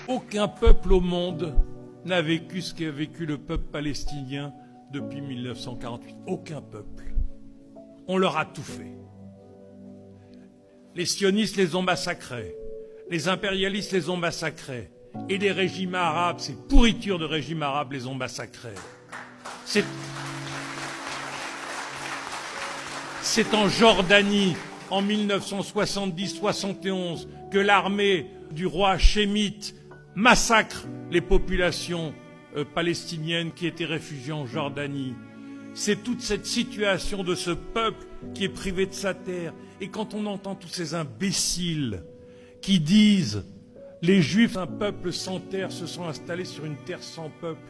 Aucun peuple au monde n'a vécu ce qu'a vécu le peuple palestinien depuis 1948. Aucun peuple. On leur a tout fait. Les sionistes les ont massacrés. Les impérialistes les ont massacrés. Et les régimes arabes, ces pourritures de régimes arabes les ont massacrés. C'est en Jordanie, en 1970-71, que l'armée du roi Hachémite massacre les populations palestiniennes qui étaient réfugiées en Jordanie. C'est toute cette situation de ce peuple qui est privé de sa terre. Et quand on entend tous ces imbéciles qui disent « les Juifs, un peuple sans terre, se sont installés sur une terre sans peuple »,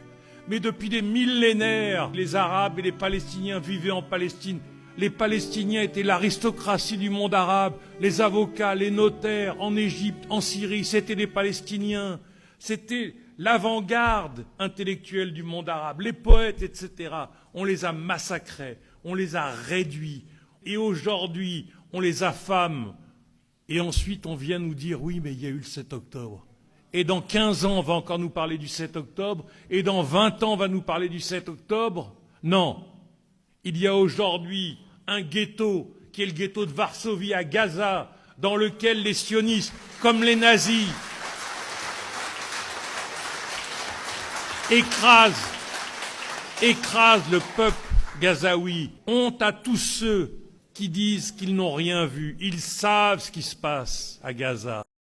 mais depuis des millénaires, les Arabes et les Palestiniens vivaient en Palestine. Les Palestiniens étaient l'aristocratie du monde arabe, les avocats, les notaires en Égypte, en Syrie, c'était des Palestiniens. C'était l'avant-garde intellectuelle du monde arabe, les poètes, etc. On les a massacrés, on les a réduits. Et aujourd'hui, on les affame. Et ensuite, on vient nous dire, oui, mais il y a eu le 7 octobre. Et dans 15 ans, on va encore nous parler du 7 octobre. Et dans 20 ans, on va nous parler du 7 octobre. Non. Il y a aujourd'hui un ghetto, qui est le ghetto de Varsovie à Gaza, dans lequel les sionistes, comme les nazis, écrasent le peuple gazaoui. Honte à tous ceux qui disent qu'ils n'ont rien vu. Ils savent ce qui se passe à Gaza.